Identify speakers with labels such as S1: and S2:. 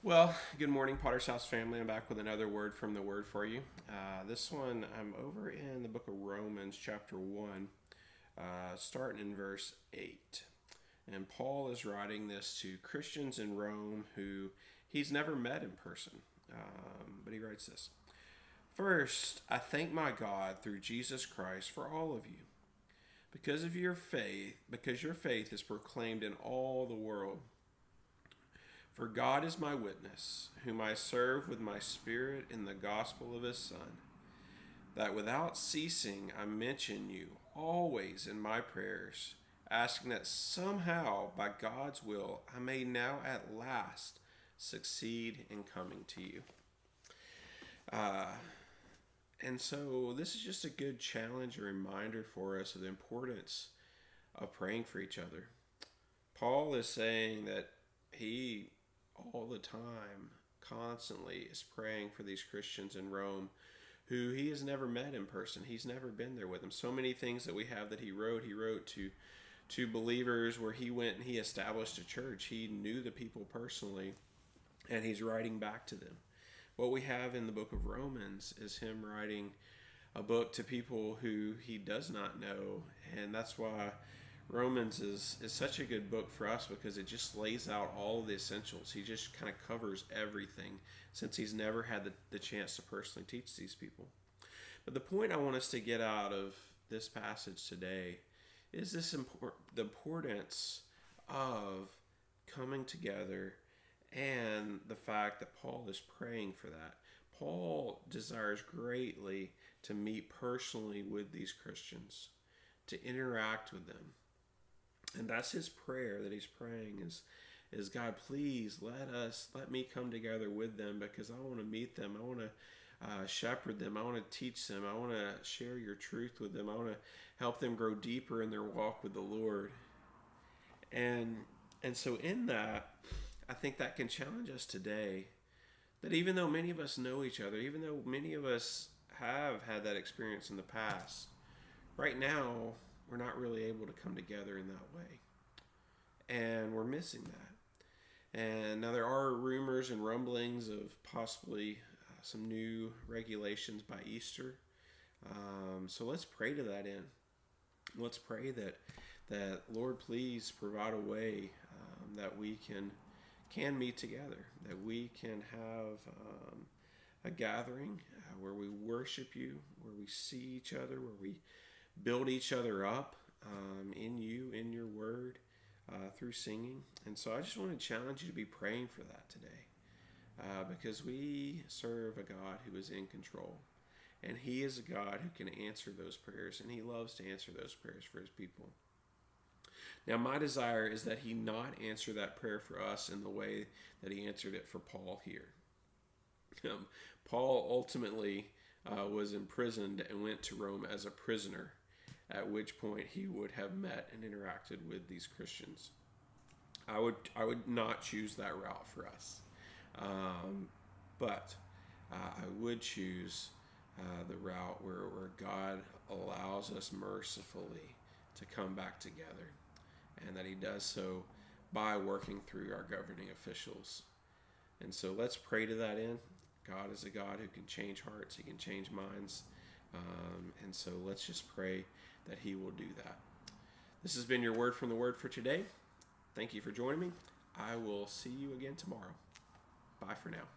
S1: Well, good morning, Potter's House family. I'm back with another word from the Word for you. This one, I'm over in the book of Romans, chapter 1, starting in verse 8. And Paul is writing this to Christians in Rome who he's never met in person. But he writes this: First, I thank my God through Jesus Christ for all of you, because your faith is proclaimed in all the world. For God is my witness, whom I serve with my spirit in the gospel of his Son, that without ceasing I mention you always in my prayers, asking that somehow, by God's will, I may now at last succeed in coming to you. Uh, and so this is just a good challenge, a reminder for us of the importance of praying for each other. Paul is saying that he all the time, constantly, is praying for these Christians in Rome who he has never met in person. He's never been there with them. So many things that we have that he wrote to believers where he went and he established a church. He knew the people personally, and he's writing back to them. What we have in the book of Romans is him writing a book to people who he does not know, and that's why Romans is such a good book for us, because it just lays out all of the essentials. He just kind of covers everything, since he's never had the chance to personally teach these people. But the point I want us to get out of this passage today is the importance of coming together, and the fact that Paul is praying for that. Paul desires greatly to meet personally with these Christians, to interact with them. And that's his prayer that he's praying is God, please let me come together with them, because I want to meet them. I want to shepherd them. I want to teach them. I want to share your truth with them. I want to help them grow deeper in their walk with the Lord. And so in that, I think that can challenge us today, that even though many of us know each other, even though many of us have had that experience in the past, right now we're not really able to come together in that way. And we're missing that. And now there are rumors and rumblings of possibly some new regulations by Easter. So let's pray to that end. Let's pray that Lord, please provide a way that we can meet together, that we can have a gathering where we worship you, where we see each other, where we build each other up in you, in your word, through singing. And so I just want to challenge you to be praying for that today, because we serve a God who is in control, and he is a God who can answer those prayers, and he loves to answer those prayers for his people. Now, my desire is that he not answer that prayer for us in the way that he answered it for Paul here. Paul ultimately was imprisoned and went to Rome as a prisoner, at which point he would have met and interacted with these Christians. I would not choose that route for us, but I would choose the route where God allows us mercifully to come back together, and that he does so by working through our governing officials. And so let's pray to that end. God is a God who can change hearts, he can change minds, and so let's just pray that he will do that. This has been your word from the Word for today. Thank you for joining me. I will see you again tomorrow. Bye for now.